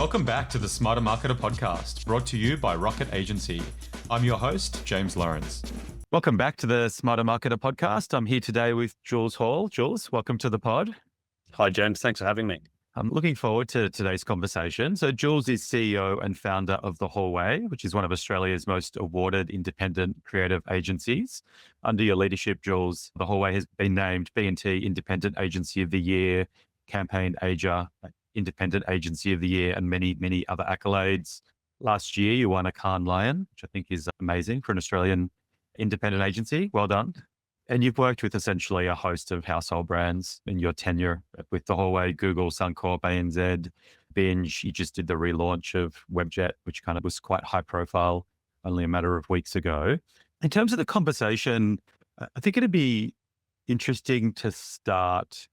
Welcome back to the Smarter Marketer podcast, brought to you by Rocket Agency. I'm your host, James Lawrence. Welcome back to the Smarter Marketer podcast. I'm here today with Jules Hall. Jules, welcome to the pod. Hi, James. Thanks for having me. I'm looking forward to today's conversation. So Jules is CEO and founder of The Hallway, which is one of Australia's most awarded independent creative agencies. Under your leadership, Jules, The Hallway has been named B&T Independent Agency of the Year, Campaign Asia Independent Agency of the Year, and many, many other accolades. Last year, you won a Cannes Lion, which I think is amazing for an Australian independent agency. Well done. And you've worked with essentially a host of household brands in your tenure with The Hallway, Google, Suncorp, ANZ, Binge. You just did the relaunch of Webjet, which kind of was quite high profile only a matter of weeks ago. In terms of the conversation, I think it'd be interesting to start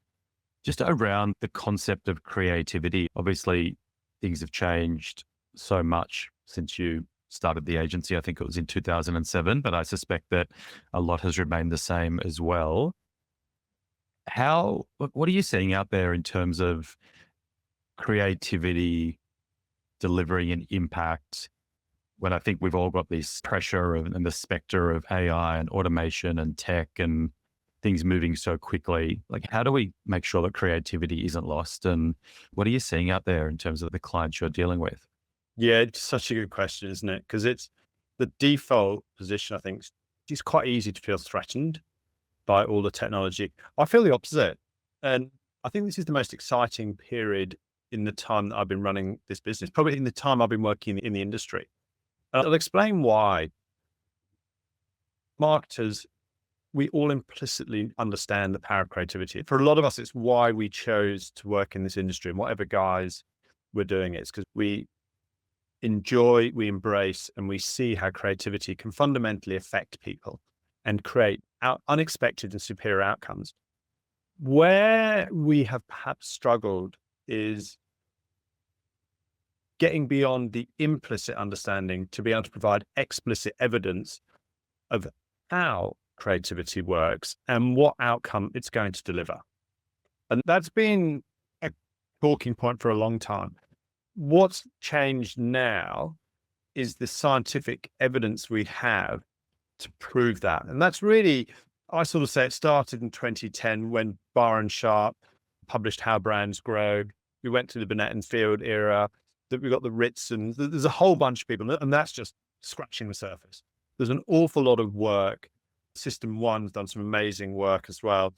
just around the concept of creativity. Obviously, things have changed so much since you started the agency. I think it was in 2007, but I suspect that a lot has remained the same as well. What are you seeing out there in terms of creativity delivering an impact when I think we've all got this pressure and the specter of AI and automation and tech and things moving so quickly? Like, how do we make sure that creativity isn't lost? And what are you seeing out there in terms of the clients you're dealing with? Yeah, it's such a good question, isn't it? Because it's the default position, I think. It's quite easy to feel threatened by all the technology. I feel the opposite. And I think this is the most exciting period in the time that I've been running this business, probably in the time I've been working in the industry. And I'll explain why. Marketers, we all implicitly understand the power of creativity. For a lot of us, it's why we chose to work in this industry, and whatever guys we're doing, it's because we enjoy, we embrace, and we see how creativity can fundamentally affect people and create unexpected and superior outcomes. Where we have perhaps struggled is getting beyond the implicit understanding to be able to provide explicit evidence of how creativity works and what outcome it's going to deliver. And that's been a talking point for a long time. What's changed now is the scientific evidence we have to prove that. And that's really, I sort of say it started in 2010 when Barr and Sharp published How Brands Grow. We went to the Burnett and Field era, that we got the Ritz, and there's a whole bunch of people, and that's just scratching the surface. There's an awful lot of work. System One's done some amazing work as well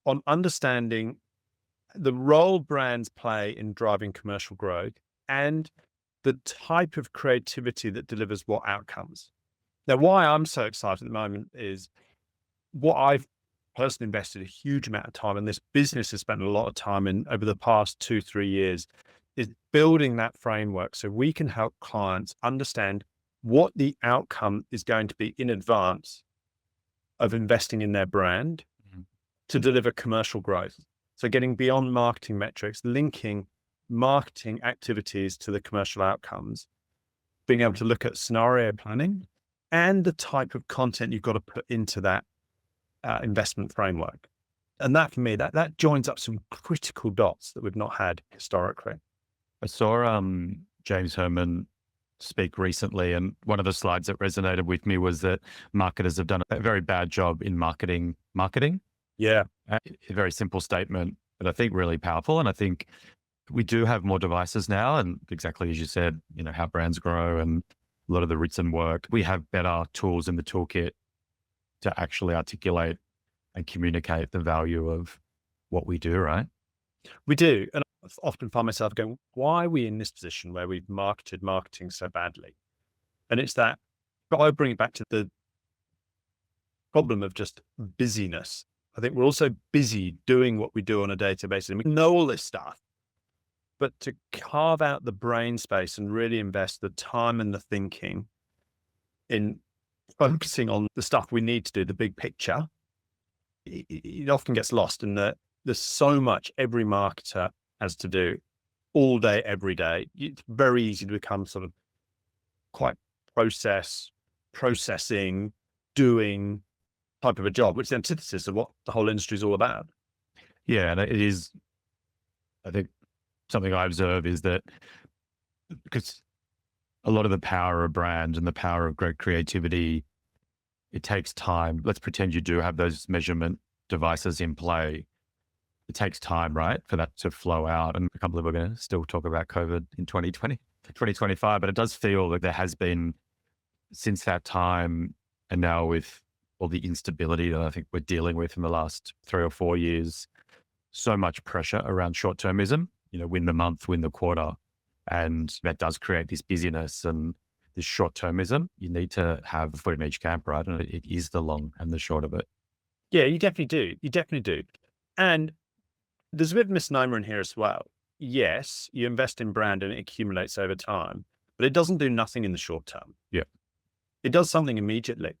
on understanding the role brands play in driving commercial growth and the type of creativity that delivers what outcomes. Now, why I'm so excited at the moment is what I've personally invested a huge amount of time, and this business has spent a lot of time in over the past 2-3 years, is building that framework so we can help clients understand what the outcome is going to be in advance of investing in their brand to deliver commercial growth. So getting beyond marketing metrics, linking marketing activities to the commercial outcomes, being able to look at scenario planning and the type of content you've got to put into that investment framework. And that, for me, that joins up some critical dots that we've not had historically. I saw James Herman speak recently, and one of the slides that resonated with me was that marketers have done a very bad job in marketing. Yeah. A very simple statement, but I think really powerful. And I think we do have more devices now, and exactly as you said, how brands grow and a lot of the written work, we have better tools in the toolkit to actually articulate and communicate the value of what we do, right? We do. And I often find myself going, why are we in this position where we've marketed marketing so badly? And it's that, but I bring it back to the problem of just busyness. I think we're also busy doing what we do on a day-to-day basis. And we know all this stuff, but to carve out the brain space and really invest the time and the thinking in focusing on the stuff we need to do, the big picture, it often gets lost in that there's so much every marketer has to do all day, every day. It's very easy to become sort of quite processing, doing type of a job, which is the antithesis of what the whole industry is all about. Yeah. And it is, I think something I observe is that because a lot of the power of brand and the power of great creativity, it takes time. Let's pretend you do have those measurement devices in play. It takes time, right, for that to flow out. And I can't believe we're going to still talk about COVID in 2020, 2025, but it does feel like there has been, since that time, and now with all the instability that I think we're dealing with in the last 3 or 4 years, so much pressure around short-termism, win the month, win the quarter. And that does create this busyness and this short-termism. You need to have a foot in each camp, right? And it is the long and the short of it. Yeah, you definitely do. You definitely do. And there's a bit of misnomer in here as well. Yes, you invest in brand and it accumulates over time, but it doesn't do nothing in the short term. Yeah. It does something immediately.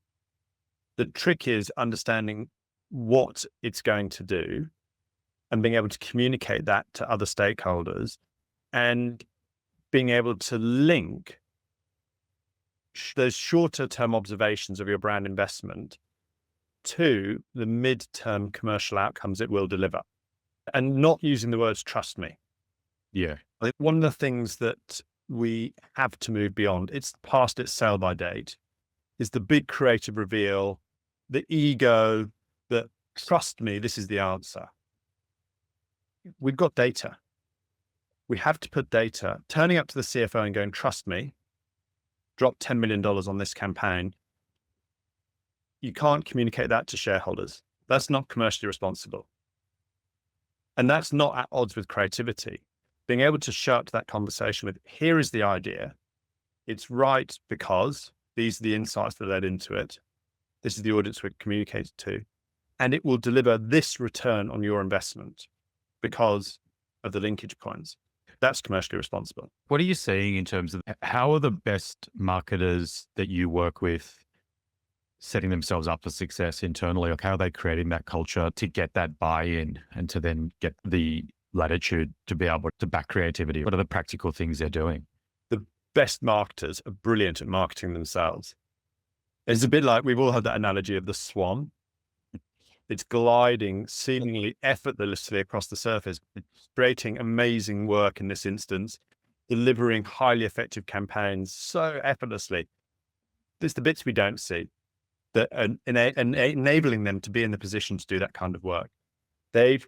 The trick is understanding what it's going to do and being able to communicate that to other stakeholders and being able to link those shorter term observations of your brand investment to the mid-term commercial outcomes it will deliver, and not using the words trust me. Yeah. I think one of the things that we have to move beyond, it's past its sell by date, is the big creative reveal, the ego that trust me, this is the answer. We've got data. We have to put data, turning up to the CFO and going, trust me, drop $10 million on this campaign. You can't communicate that to shareholders. That's not commercially responsible. And that's not at odds with creativity. Being able to show up to that conversation with, here is the idea. It's right because these are the insights that led into it. This is the audience we're communicated to. And it will deliver this return on your investment because of the linkage points. That's commercially responsible. What are you seeing in terms of how are the best marketers that you work with setting themselves up for success internally? Like, how are they creating that culture to get that buy-in and to then get the latitude to be able to back creativity? What are the practical things they're doing? The best marketers are brilliant at marketing themselves. It's a bit like, we've all had that analogy of the swan. It's gliding seemingly effortlessly across the surface, creating amazing work in this instance, delivering highly effective campaigns so effortlessly. There's the bits we don't see that are enabling them to be in the position to do that kind of work. They've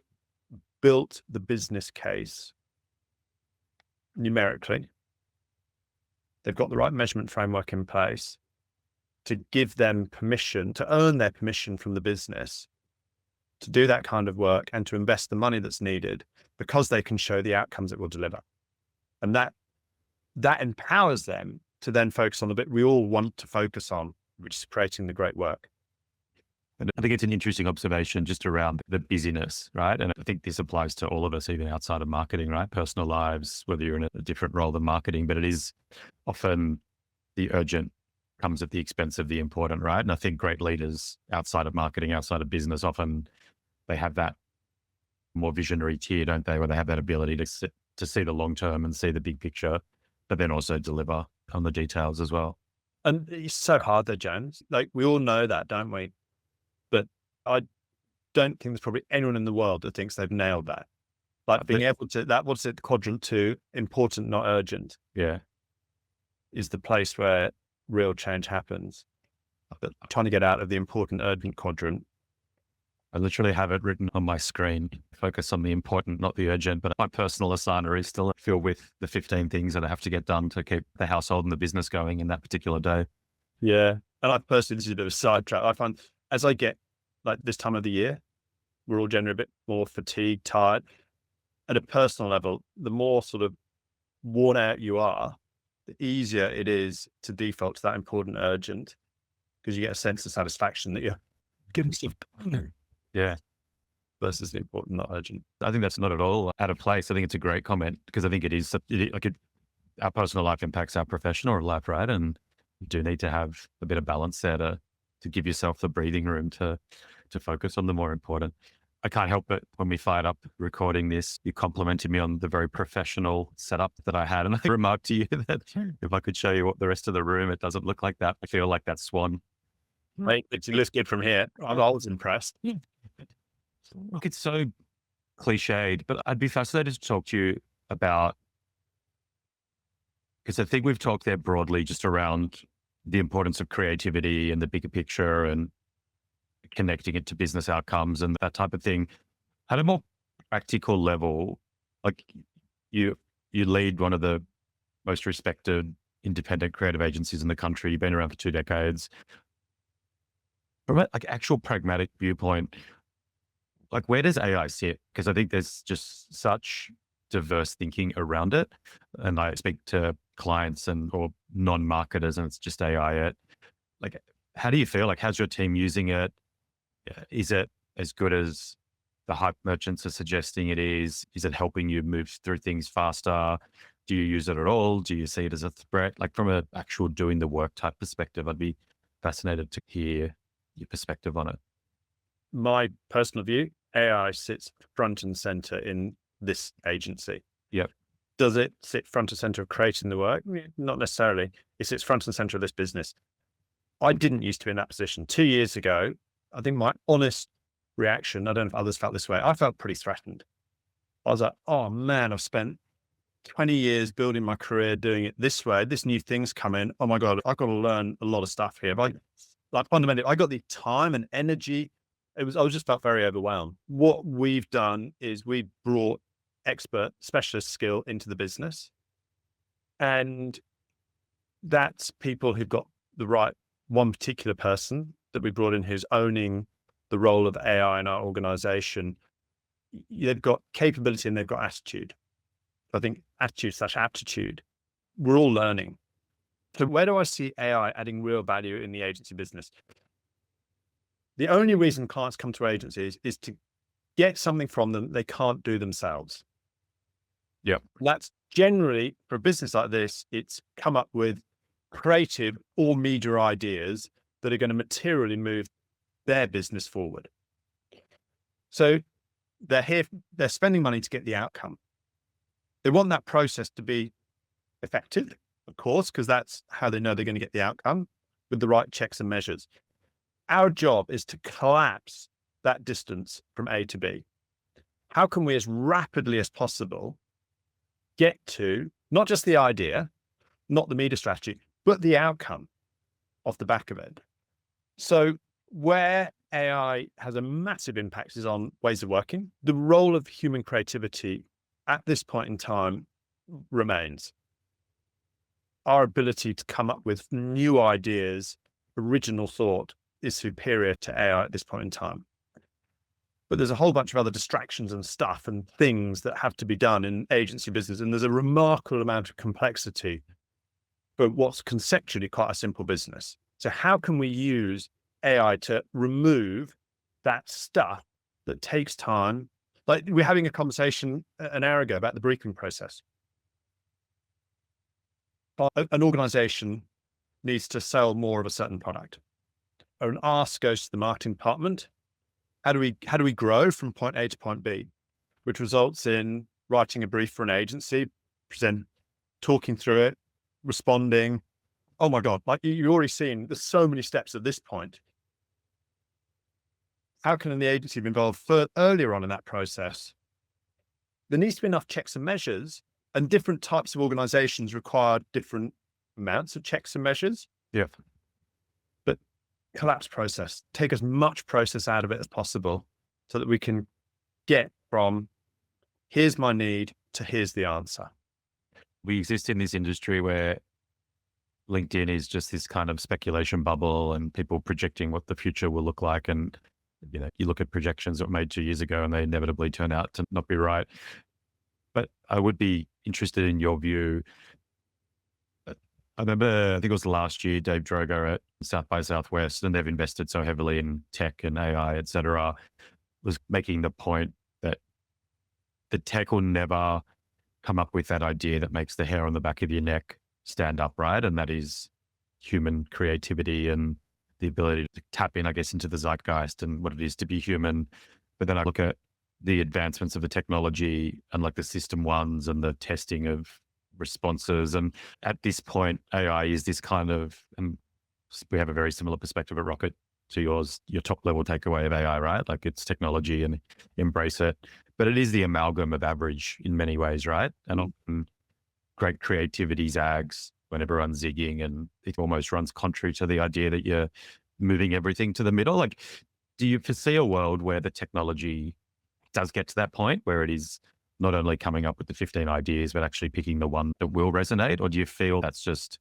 built the business case numerically. They've got the right measurement framework in place to give them permission, to earn their permission from the business to do that kind of work and to invest the money that's needed because they can show the outcomes it will deliver. And that empowers them to then focus on the bit we all want to focus on, which is creating the great work. And I think it's an interesting observation just around the busyness, right? And I think this applies to all of us, even outside of marketing, right? Personal lives, whether you're in a different role than marketing, but it is often the urgent comes at the expense of the important, right? And I think great leaders outside of marketing, outside of business, often they have that more visionary tier, don't they? Where they have that ability to see the long term and see the big picture, but then also deliver on the details as well. And it's so hard though, James. Like, we all know that, don't we? But I don't think there's probably anyone in the world that thinks they've nailed that. Like, being able to, what's it, quadrant 2, important, not urgent. Yeah. Is the place where real change happens. But trying to get out of the important, urgent quadrant. I literally have it written on my screen, focus on the important, not the urgent. But my personal asana is still filled with the 15 things that I have to get done to keep the household and the business going in that particular day. Yeah. And I personally, this is a bit of a sidetrack. I find as I get like this time of the year, we're all generally a bit more fatigued, tired. At a personal level, the more sort of worn out you are, the easier it is to default to that important, urgent, because you get a sense of satisfaction that you're getting stuff done. Yeah. Versus the important, not urgent. I think that's not at all out of place. I think it's a great comment because I think it is our personal life impacts our professional life, right? And you do need to have a bit of balance there to give yourself the breathing room to focus on the more important. I can't help but when we fired up recording this, you complimented me on the very professional setup that I had. And I remarked to you that if I could show you what the rest of the room, it doesn't look like that. I feel like that swan. Right. It looks good from here. I was impressed. Look, it's so cliched, but I'd be fascinated to talk to you about Because I think we've talked there broadly just around the importance of creativity and the bigger picture and connecting it to business outcomes and that type of thing. At a more practical level, like you, you lead one of the most respected independent creative agencies in the country. You've been around for 2 decades. From a like actual pragmatic viewpoint, like where does AI sit? Because I think there's just such diverse thinking around it. And I speak to clients and or non-marketers and it's just AI. Like, how do you feel? Like, how's your team using it? Is it as good as the hype merchants are suggesting it is? Is it helping you move through things faster? Do you use it at all? Do you see it as a threat? Like from a actual doing the work type perspective, I'd be fascinated to hear your perspective on it. My personal view, AI sits front and center in this agency. Yep. Does it sit front and center of creating the work? Not necessarily. It sits front and center of this business. I didn't used to be in that position. 2 years ago, I think my honest reaction, I don't know if others felt this way, I felt pretty threatened. I was like, oh man, I've spent 20 years building my career doing it this way. This new thing's come in. Oh my God, I've got to learn a lot of stuff here. But like fundamentally, I got the time and energy. I just felt very overwhelmed. What we've done is we brought expert specialist skill into the business. And that's people who've got the right one particular person that we brought in who's owning the role of AI in our organization. They've got capability and they've got attitude. I think attitude/aptitude, we're all learning. So where do I see AI adding real value in the agency business? The only reason clients come to agencies is to get something from them they can't do themselves. Yeah. That's generally, for a business like this, it's come up with creative or media ideas that are going to materially move their business forward. So they're spending money to get the outcome. They want that process to be effective, of course, because that's how they know they're going to get the outcome with the right checks and measures. Our job is to collapse that distance from A to B. How can we, as rapidly as possible, get to not just the idea, not the media strategy, but the outcome off the back of it? So where AI has a massive impact is on ways of working. The role of human creativity at this point in time remains. Our ability to come up with new ideas, original thought is superior to AI at this point in time. But there's a whole bunch of other distractions and stuff and things that have to be done in agency business. And there's a remarkable amount of complexity for what's conceptually quite a simple business. So how can we use AI to remove that stuff that takes time? Like we're having a conversation an hour ago about the briefing process. An organization needs to sell more of a certain product. Or an ask goes to the marketing department. How do we grow from point A to point B, which results in writing a brief for an agency, talking through it, responding. Oh my God, like you've already seen, there's so many steps at this point. How can the agency be involved earlier on in that process? There needs to be enough checks and measures, and different types of organizations require different amounts of checks and measures. Yeah. But collapse process, take as much process out of it as possible so that we can get from here's my need to here's the answer. We exist in this industry where LinkedIn is just this kind of speculation bubble and people projecting what the future will look like. And, you know, you look at projections that were made 2 years ago and they inevitably turn out to not be right. But I would be interested in your view. I remember, I think it was last year, Dave Droger at South by Southwest, and they've invested so heavily in tech and AI, et cetera, was making the point that the tech will never come up with that idea that makes the hair on the back of your neck stand up, right? And that is human creativity and the ability to tap in, I guess, into the zeitgeist and what it is to be human. But then I look at the advancements of the technology and like the system ones and the testing of responses. And at this point, AI is this kind of, and we have a very similar perspective at Rocket to yours, your top level takeaway of AI, right? Like it's technology and embrace it. But it is the amalgam of average in many ways, right? And often great creativity zags when everyone's zigging, and it almost runs contrary to the idea that you're moving everything to the middle. Like, do you foresee a world where the technology does get to that point where it is not only coming up with the 15 ideas, but actually picking the one that will resonate? Or do you feel that's just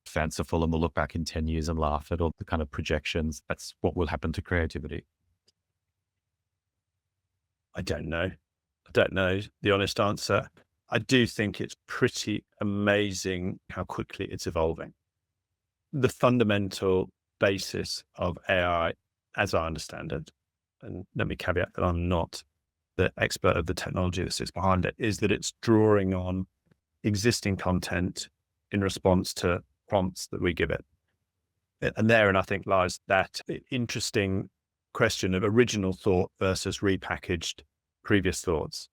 fanciful and we'll look back in 10 years and laugh at all the kind of projections? That's what will happen to creativity. I don't know. I don't know the honest answer. I do think it's pretty amazing how quickly it's evolving. The fundamental basis of AI, as I understand it, and let me caveat that I'm not the expert of the technology that sits behind it, is that it's drawing on existing content in response to prompts that we give it. And therein, I think, lies that interesting question of original thought versus repackaged previous thoughts,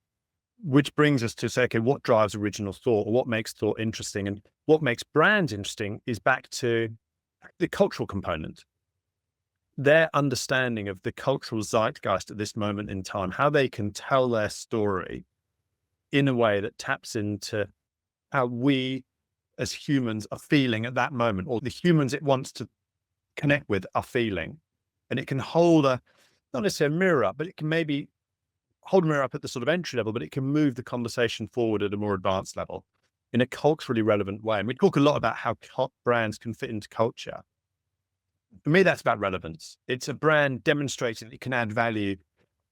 which brings us to say, okay, what drives original thought, or what makes thought interesting? And what makes brands interesting is back to the cultural component. Their understanding of the cultural zeitgeist at this moment in time, how they can tell their story in a way that taps into how we as humans are feeling at that moment, or the humans it wants to connect with are feeling. And it can hold not necessarily a mirror up, but it can maybe hold a mirror up at the sort of entry level, but it can move the conversation forward at a more advanced level in a culturally relevant way. And we talk a lot about how brands can fit into culture. For me, that's about relevance. It's a brand demonstrating that it can add value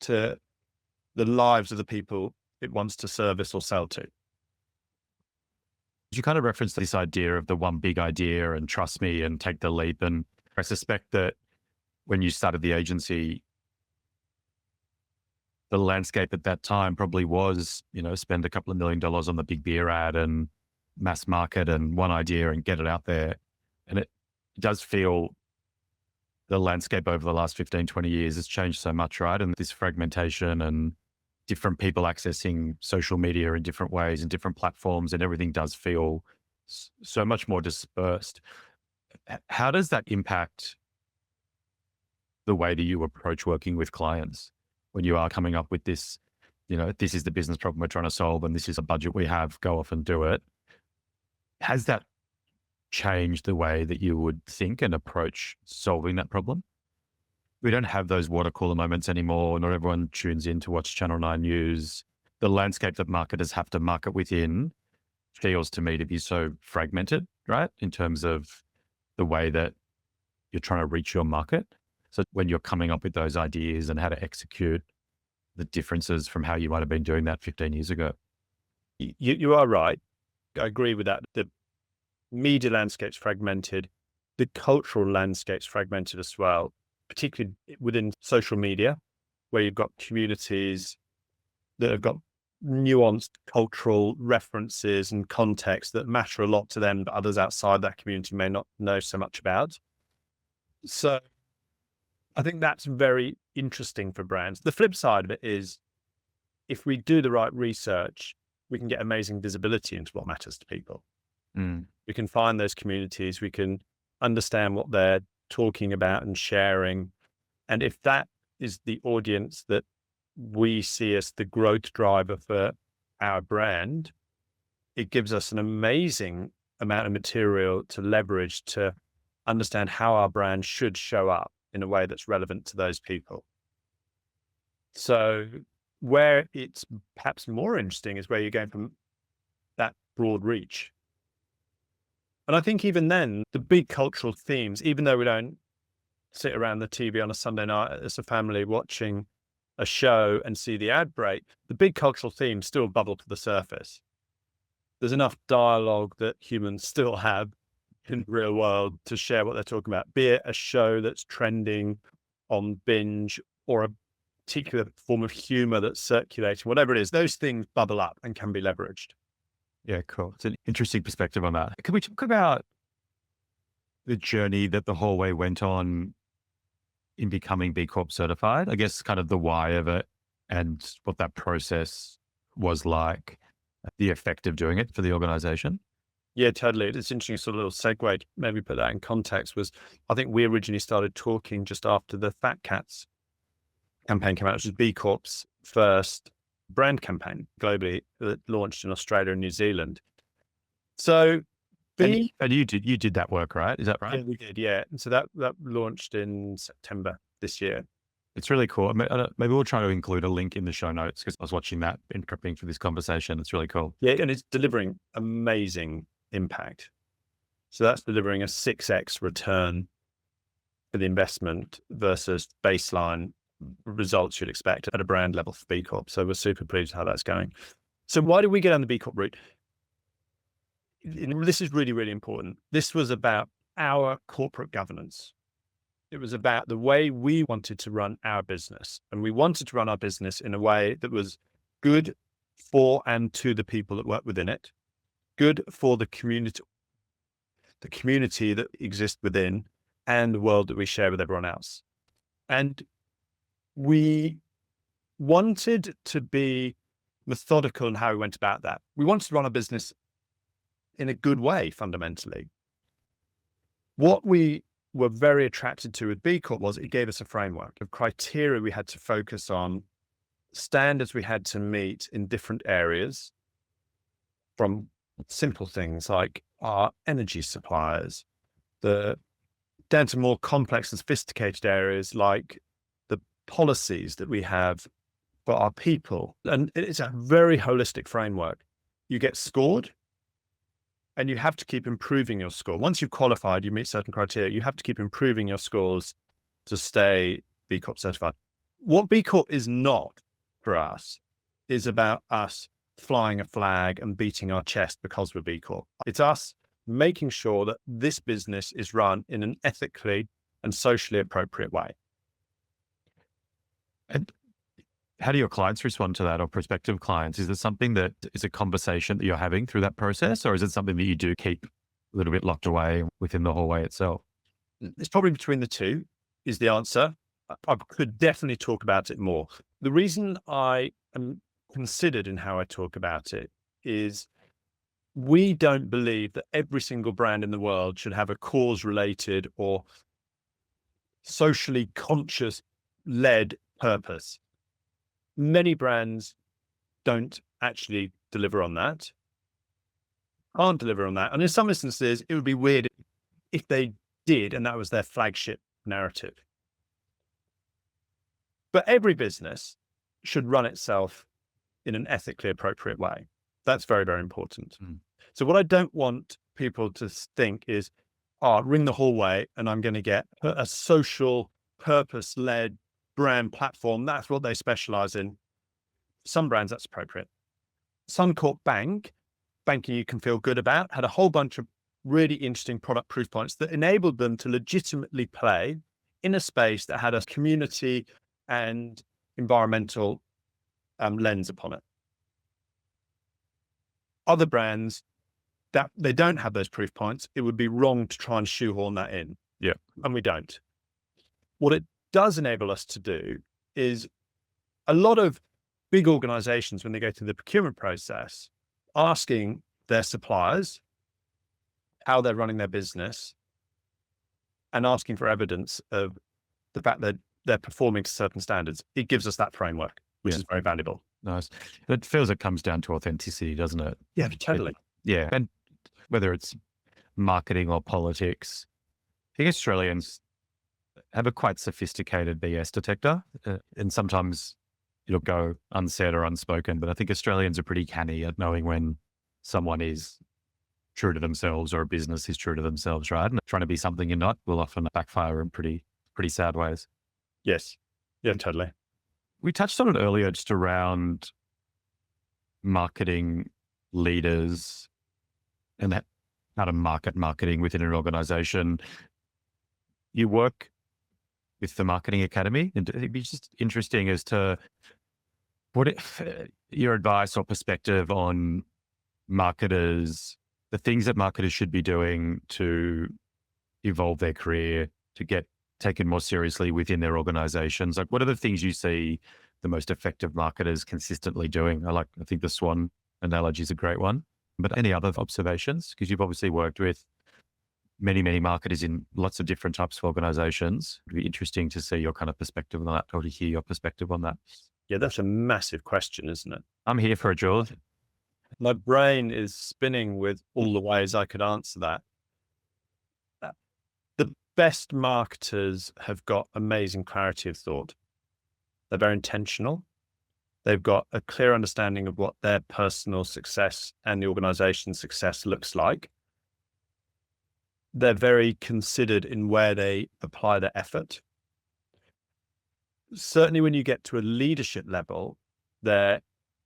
to the lives of the people it wants to service or sell to. You kind of referenced this idea of the one big idea and trust me and take the leap. And I suspect that when you started the agency, the landscape at that time probably was, spend a couple of $1 million on the big beer ad and mass market and one idea and get it out there. And it does feel the landscape over the last 15, 20 years has changed so much, right? And this fragmentation and different people accessing social media in different ways and different platforms, and everything does feel so much more dispersed. How does that impact the way that you approach working with clients when you are coming up with this, this is the business problem we're trying to solve and this is a budget we have, go off and do it? Has that changed the way that you would think and approach solving that problem? We don't have those water cooler moments anymore. Not everyone tunes in to watch Channel 9 News. The landscape that marketers have to market within feels to me to be so fragmented, right? In terms of the way that you're trying to reach your market. So when you're coming up with those ideas and how to execute, the differences from how you might have been doing that 15 years ago. You are right. I agree with that. The media landscape's fragmented. The cultural landscape's fragmented as well, particularly within social media, where you've got communities that have got nuanced cultural references and context that matter a lot to them, but others outside that community may not know so much about. So I think that's very interesting for brands. The flip side of it is, if we do the right research, we can get amazing visibility into what matters to people. We can find those communities, we can understand what they're talking about and sharing. And if that is the audience that we see as the growth driver for our brand, it gives us an amazing amount of material to leverage to understand how our brand should show up in a way that's relevant to those people. So where it's perhaps more interesting is where you're going from that broad reach. And I think even then, the big cultural themes, even though we don't sit around the TV on a Sunday night as a family watching a show and see the ad break, the big cultural themes still bubble to the surface. There's enough dialogue that humans still have in the real world to share what they're talking about, be it a show that's trending on Binge or a particular form of humor that's circulating, whatever it is, those things bubble up and can be leveraged. Yeah, cool. It's an interesting perspective on that. Can we talk about the journey that the Hallway went on in becoming B Corp certified? I guess kind of the why of it and what that process was like, the effect of doing it for the organization. Yeah, totally. It's interesting, sort of little segue, maybe put that in context, was I think we originally started talking just after the Fat Cats campaign came out, which was B Corp's first brand campaign globally that launched in Australia and New Zealand. So B, And you did that work, right? Is that yeah, right? we did, yeah. And so that launched in September this year. It's really cool. Maybe we'll try to include a link in the show notes because I was watching that in prepping for this conversation. It's really cool. Yeah, and it's delivering amazing impact. So that's delivering a 6x return for the investment versus baseline results you'd expect at a brand level for B Corp. So we're super pleased with how that's going. So why did we get on the B Corp route? This is really, really important. This was about our corporate governance. It was about the way we wanted to run our business. And we wanted to run our business in a way that was good for and to the people that work within it, good for the community that exists within, and the world that we share with everyone else. And we wanted to be methodical in how we went about that. We wanted to run a business in a good way, fundamentally. What we were very attracted to with B Corp was it gave us a framework of criteria we had to focus on, standards we had to meet in different areas, from simple things like our energy suppliers, down to more complex and sophisticated areas like the policies that we have for our people. And it's a very holistic framework. You get scored and you have to keep improving your score. Once you've qualified, you meet certain criteria, you have to keep improving your scores to stay B Corp certified. What B Corp is not for us is about us flying a flag and beating our chest because we're B Corp. It's us making sure that this business is run in an ethically and socially appropriate way. And how do your clients respond to that, or prospective clients? Is it something that is a conversation that you're having through that process, or is it something that you do keep a little bit locked away within the hallway itself? It's probably between the two is the answer. I could definitely talk about it more. The reason I am considered in how I talk about it is we don't believe that every single brand in the world should have a cause-related or socially conscious-led purpose. Many brands don't actually deliver on that, can't deliver on that. And in some instances, it would be weird if they did, and that was their flagship narrative. But every business should run itself in an ethically appropriate way. That's very, very important. So what I don't want people to think is, ring the hallway and I'm going to get a social purpose-led brand platform. That's what they specialize in. Some brands, that's appropriate. Suncorp Bank, banking you can feel good about, had a whole bunch of really interesting product proof points that enabled them to legitimately play in a space that had a community and environmental lens upon it. Other brands that they don't have those proof points, it would be wrong to try and shoehorn that in. Yeah. And we don't. What it does enable us to do is a lot of big organizations, when they go through the procurement process, asking their suppliers how they're running their business and asking for evidence of the fact that they're performing to certain standards. It gives us that framework, which is very valuable. Nice. It feels it comes down to authenticity, doesn't it? Yeah, totally. Yeah. And whether it's marketing or politics, I think Australians have a quite sophisticated BS detector. And sometimes it'll go unsaid or unspoken, but I think Australians are pretty canny at knowing when someone is true to themselves or a business is true to themselves, right? And trying to be something you're not will often backfire in pretty sad ways. Yes. Yeah, totally. We touched on it earlier, just around marketing leaders and how to marketing within an organization. You work with the Marketing Academy, and it'd be just interesting as to your advice or perspective on marketers, the things that marketers should be doing to evolve their career, to get taken more seriously within their organizations. Like, what are the things you see the most effective marketers consistently doing? I think the swan analogy is a great one, but any other observations? Because you've obviously worked with many, many marketers in lots of different types of organizations. It'd be interesting to see your kind of perspective on that, or to hear your perspective on that. Yeah, that's a massive question, isn't it? I'm here for it, Jules. My brain is spinning with all the ways I could answer that. Uh, The best marketers have got amazing clarity of thought. They're very intentional. They've got a clear understanding of what their personal success and the organization's success looks like. They're very considered in where they apply their effort. Certainly when you get to a leadership level, their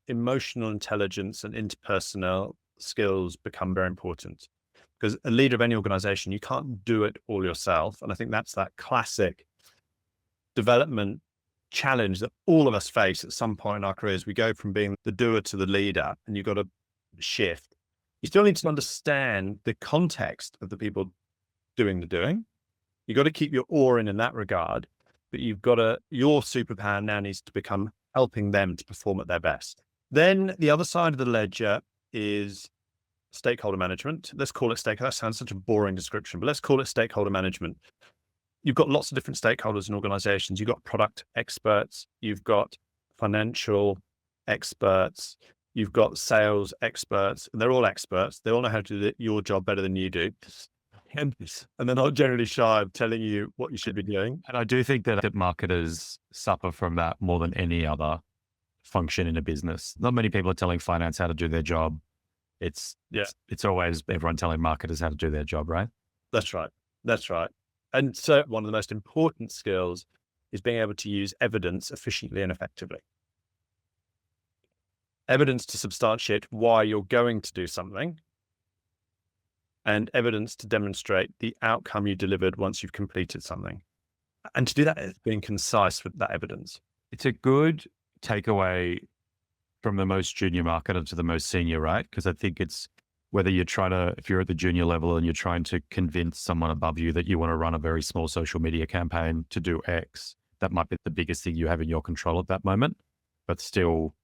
emotional intelligence and interpersonal skills become very important. Because a leader of any organization, you can't do it all yourself. And I think that's that classic development challenge that all of us face at some point in our careers. We go from being the doer to the leader, and you've got to shift. You still need to understand the context of the people doing the doing. You've got to keep your oar in that regard, but your superpower now needs to become helping them to perform at their best. Then the other side of the ledger is stakeholder management. Let's call it stakeholder. That sounds such a boring description, but let's call it stakeholder management. You've got lots of different stakeholders in organizations. You've got product experts, you've got financial experts, you've got sales experts, and they're all experts. They all know how to do your job better than you do. And they're not generally shy of telling you what you should be doing. And I do think that marketers suffer from that more than any other function in a business. Not many people are telling finance how to do their job. It's always everyone telling marketers how to do their job, right? That's right. That's right. And so one of the most important skills is being able to use evidence efficiently and effectively. Evidence to substantiate why you're going to do something, and evidence to demonstrate the outcome you delivered once you've completed something. And to do that is being concise with that evidence. It's a good takeaway from the most junior marketer to the most senior, right? Because I think it's whether if you're at the junior level and you're trying to convince someone above you that you want to run a very small social media campaign to do X, that might be the biggest thing you have in your control at that moment, but still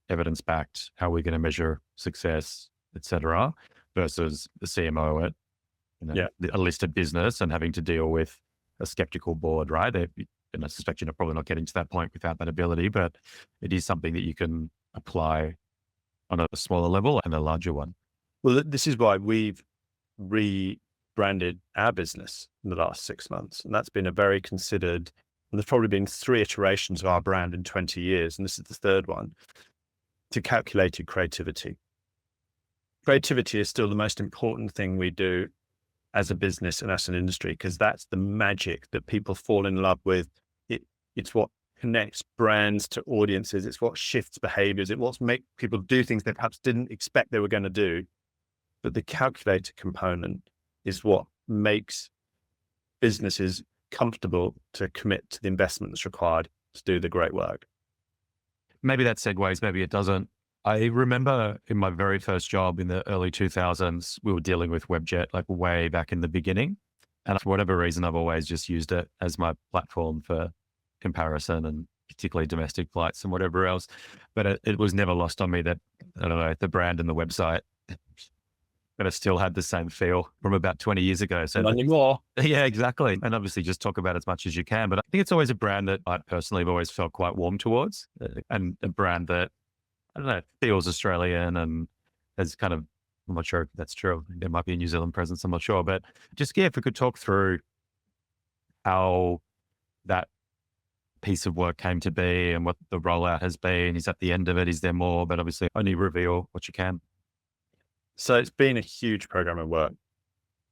evidence backed, how we're going to measure success, etc., versus the CMO at a listed business and having to deal with a skeptical board, right? And I suspect you're probably not getting to that point without that ability, but it is something that you can apply on a smaller level and a larger one. Well, this is why we've rebranded our business in the last 6 months. And that's been a very considered, and there's probably been 3 iterations of our brand in 20 years. And this is the 3rd one, to calculated creativity. Creativity is still the most important thing we do as a business and as an industry, because that's the magic that people fall in love with. It's what connects brands to audiences. It's what shifts behaviors. It's what makes people do things they perhaps didn't expect they were going to do. But the calculator component is what makes businesses comfortable to commit to the investment that's required to do the great work. Maybe that segues, maybe it doesn't. I remember in my very first job in the early 2000s, we were dealing with Webjet, like way back in the beginning. And for whatever reason, I've always just used it as my platform for comparison, and particularly domestic flights and whatever else. But it was never lost on me that, I don't know, the brand and the website, but it still had the same feel from about 20 years ago. So Not anymore. Yeah, exactly. And obviously just talk about as much as you can. But I think it's always a brand that I personally have always felt quite warm towards, and a brand that, I don't know, feels Australian and has kind of, I'm not sure if that's true. There might be a New Zealand presence, I'm not sure. But just, if we could talk through how that piece of work came to be and what the rollout has been. Is that the end of it? Is there more? But obviously only reveal what you can. So it's been a huge program of work.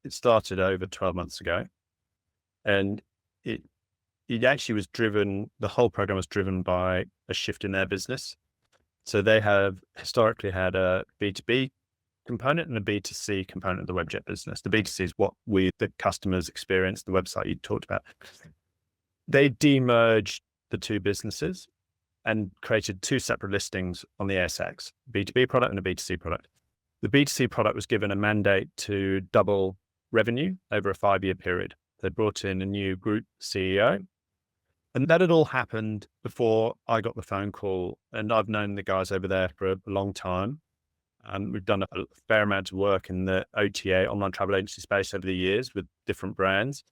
It started over 12 months ago, and it actually was driven, the whole program was driven by a shift in their business. So they have historically had a B2B component and a B2C component of the Webjet business. The B2C is what the customers experience, the website you talked about. They demerged the 2 businesses and created 2 separate listings on the ASX, B2B product and a B2C product. The B2C product was given a mandate to double revenue over a 5-year period. They brought in a new group CEO, and that had all happened before I got the phone call. And I've known the guys over there for a long time. And we've done a fair amount of work in the OTA, online travel agency space, over the years with different brands.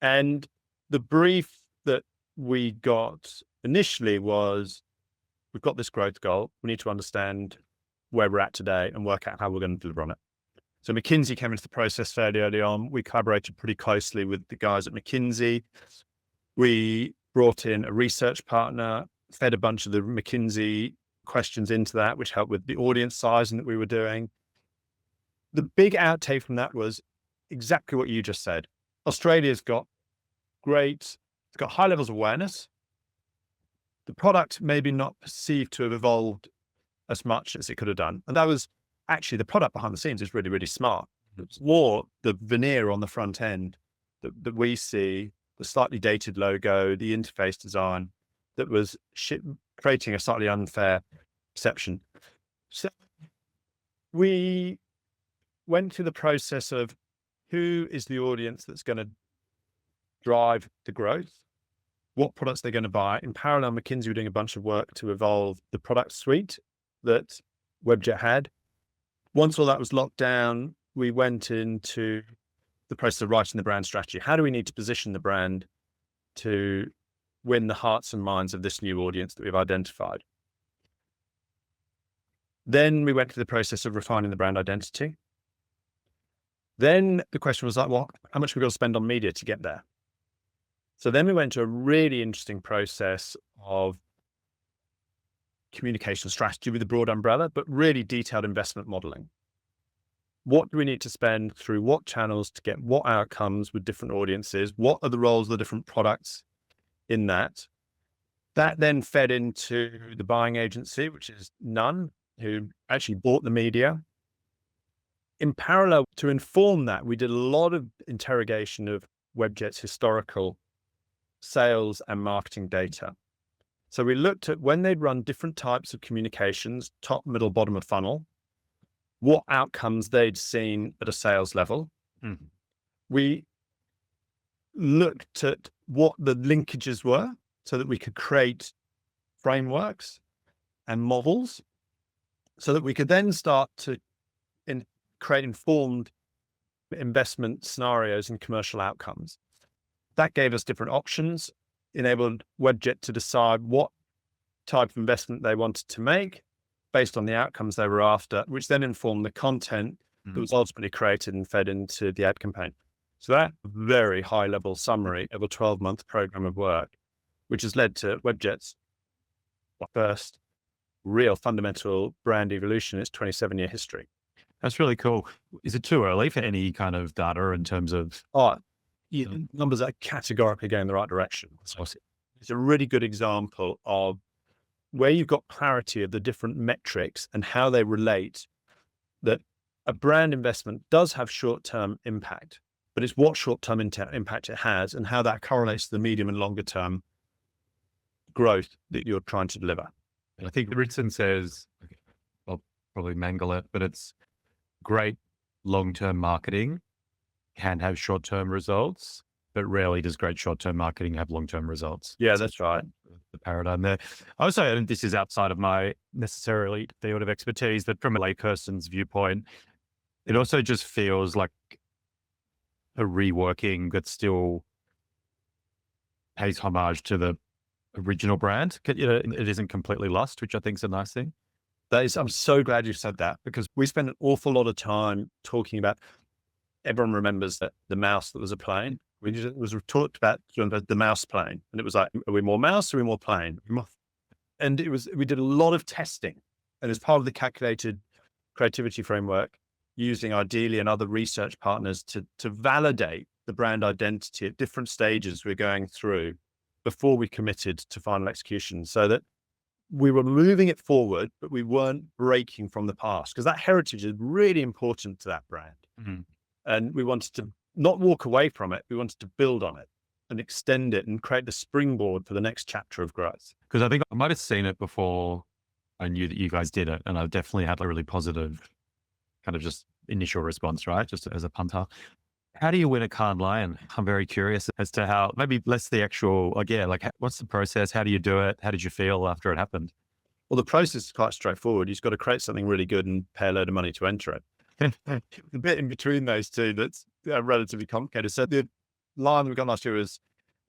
And the brief that we got initially was, we've got this growth goal. We need to understand where we're at today and work out how we're going to deliver on it. So McKinsey came into the process fairly early on. We collaborated pretty closely with the guys at McKinsey. We brought in a research partner, fed a bunch of the McKinsey questions into that, which helped with the audience sizing that we were doing. The big outtake from that was exactly what you just said. Australia's got it's got high levels of awareness. The product maybe not perceived to have evolved as much as it could have done. And that was actually the product behind the scenes is really, really smart. It's more the veneer on the front end that we see, the slightly dated logo, the interface design that was creating a slightly unfair perception. So we went through the process of who is the audience that's going to drive the growth, what products they're going to buy. In parallel, McKinsey were doing a bunch of work to evolve the product suite that Webjet had. Once all that was locked down, we went into the process of writing the brand strategy. How do we need to position the brand to win the hearts and minds of this new audience that we've identified? Then we went through the process of refining the brand identity. Then the question was like, well, how much are we going to spend on media to get there? So then we went to a really interesting process of communication strategy with a broad umbrella, but really detailed investment modeling. What do we need to spend through what channels to get what outcomes with different audiences? What are the roles of the different products in that? That then fed into the buying agency, which is Nunn, who actually bought the media. In parallel, to inform that, we did a lot of interrogation of Webjet's historical sales and marketing data. So we looked at when they'd run different types of communications, top, middle, bottom of funnel, what outcomes they'd seen at a sales level. Mm-hmm. We looked at what the linkages were so that we could create frameworks and models so that we could then start to create informed investment scenarios and commercial outcomes. That gave us different options, enabled Webjet to decide what type of investment they wanted to make based on the outcomes they were after, which then informed the content that was ultimately created and fed into the ad campaign. So that very high level summary of a 12-month program of work, which has led to Webjet's first real fundamental brand evolution in its 27-year history. That's really cool. Is it too early for any kind of data in terms of? Numbers are categorically going in the right direction. It's a really good example of where you've got clarity of the different metrics and how they relate, that a brand investment does have short-term impact, but it's what short-term impact it has and how that correlates to the medium and longer term growth that you're trying to deliver. And I think Ritson says, I'll probably mangle it, but it's great long-term marketing can have short-term results, but rarely does great short-term marketing have long-term results. Yeah, that's right. The paradigm there. Also, and this is outside of my necessarily field of expertise, but from a layperson's viewpoint, it also just feels like a reworking that still pays homage to the original brand. It isn't completely lost, which I think is a nice thing. I'm so glad you said that, because we spent an awful lot of time talking about, everyone remembers that the mouse that was a plane. We talked about the mouse plane, and it was like, are we more mouse or are we more plane? And we did a lot of testing, and as part of the calculated creativity framework, using Ideally and other research partners to validate the brand identity at different stages we're going through before we committed to final execution, so that we were moving it forward, but we weren't breaking from the past, because that heritage is really important to that brand. Mm-hmm. And we wanted to not walk away from it. We wanted to build on it and extend it and create the springboard for the next chapter of growth. Because I think I might have seen it before I knew that you guys did it. And I've definitely had a really positive kind of just initial response, right? Just as a punter. How do you win a Cannes Lion? I'm very curious as to how, maybe less the actual, what's the process? How do you do it? How did you feel after it happened? Well, the process is quite straightforward. You've got to create something really good and pay a load of money to enter it. The bit in between those two that's relatively complicated. So the lion we got last year was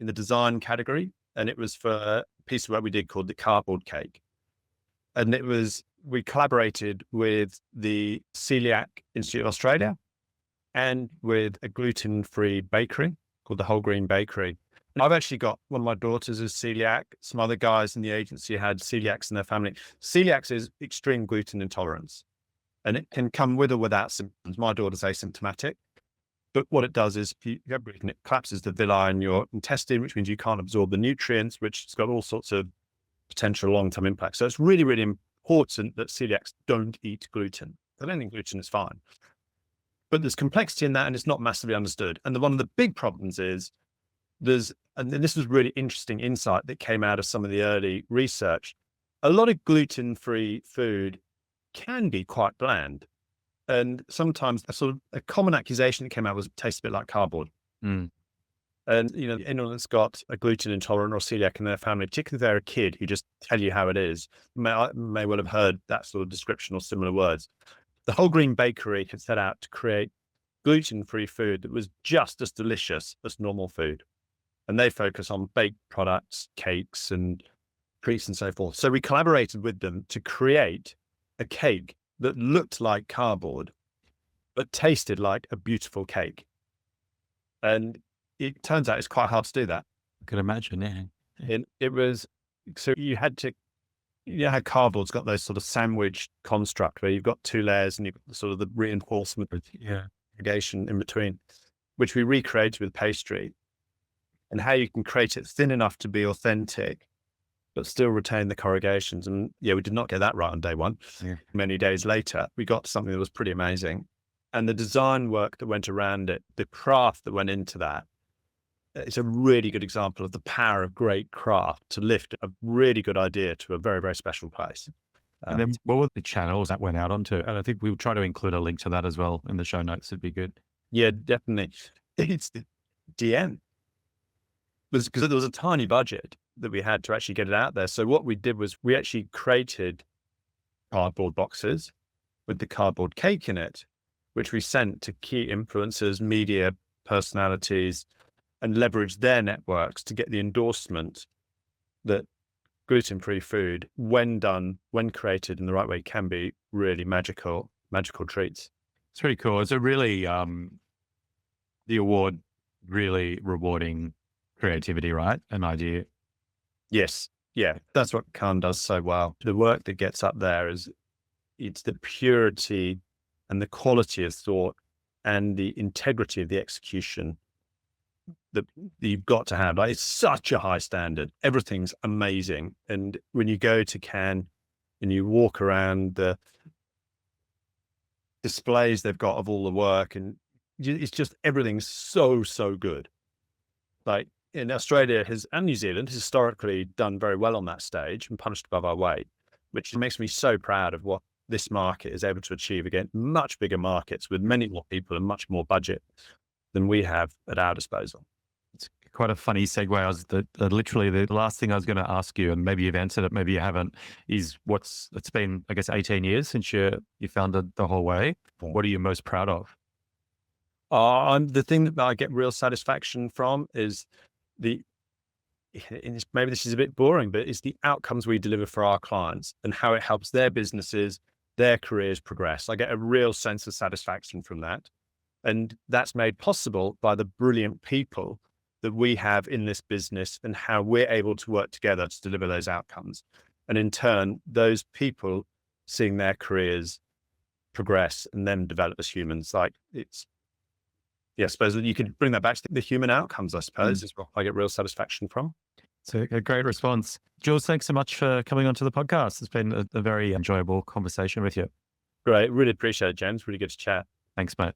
in the design category, and it was for a piece of work we did called the cardboard cake. And it was we collaborated with the Celiac Institute of Australia and with a gluten-free bakery called the Whole Grain Bakery. And I've actually got one of my daughters is celiac. Some other guys in the agency had celiacs in their family. Celiac is extreme gluten intolerance, and it can come with or without symptoms. My daughter's asymptomatic, but what it does is it collapses the villi in your intestine, which means you can't absorb the nutrients, which has got all sorts of potential long-term impacts. So it's really, really important that celiacs don't eat gluten. I don't think gluten is fine, but there's complexity in that, and it's not massively understood. And one of the big problems is and this was really interesting insight that came out of some of the early research. A lot of gluten-free food can be quite bland. And sometimes a common accusation that came out was it tastes a bit like cardboard. Mm. And, anyone that's got a gluten intolerant or celiac in their family, particularly if they're a kid who just tell you how it is, may well have heard that sort of description or similar words. The Whole Grain Bakery had set out to create gluten-free food that was just as delicious as normal food. And they focus on baked products, cakes and treats and so forth. So we collaborated with them to create a cake that looked like cardboard, but tasted like a beautiful cake. And it turns out it's quite hard to do that. I could imagine, yeah. And it was, so you had to, how cardboard's got those sort of sandwich construct where you've got two layers and you've got sort of the reinforcement, irrigation in between, which we recreated with pastry, and how you can create it thin enough to be authentic, but still retain the corrugations. And we did not get that right on day one. Yeah. Many days later, we got something that was pretty amazing. And the design work that went around it, the craft that went into that, it's a really good example of the power of great craft to lift a really good idea to a very, very special place. And then what were the channels that went out onto? And I think we'll try to include a link to that as well in the show notes. It'd be good. Yeah, definitely. It's the DM. Because there was a tiny budget that we had to actually get it out there. So what we did was we actually created cardboard boxes with the cardboard cake in it, which we sent to key influencers, media personalities, and leveraged their networks to get the endorsement that gluten-free food, when done, when created in the right way, can be really magical treats. It's pretty cool. It's a really, the award really rewarding creativity, right? An idea. Yes. Yeah. That's what Khan does so well. The work that gets up there it's the purity and the quality of thought and the integrity of the execution that you've got to have. Like, it's such a high standard. Everything's amazing. And when you go to Cannes and you walk around the displays they've got of all the work, and it's just, everything's so, so good. Like, in Australia and New Zealand has historically done very well on that stage and punched above our weight, which makes me so proud of what this market is able to achieve against much bigger markets with many more people and much more budget than we have at our disposal. It's quite a funny segue. Literally the last thing I was going to ask you, and maybe you've answered it, maybe you haven't, is it's been, I guess, 18 years since you founded The Whole Way. What are you most proud of? The thing that I get real satisfaction from is maybe this is a bit boring, but it's the outcomes we deliver for our clients and how it helps their businesses, their careers progress. I get a real sense of satisfaction from that. And that's made possible by the brilliant people that we have in this business and how we're able to work together to deliver those outcomes. And in turn, those people seeing their careers progress and then develop as humans. Like, I suppose that you could bring that back to the human outcomes, I suppose, is what I get real satisfaction from. It's a great response. Jules, thanks so much for coming onto the podcast. It's been a very enjoyable conversation with you. Great. Really appreciate it, James. Really good to chat. Thanks, mate.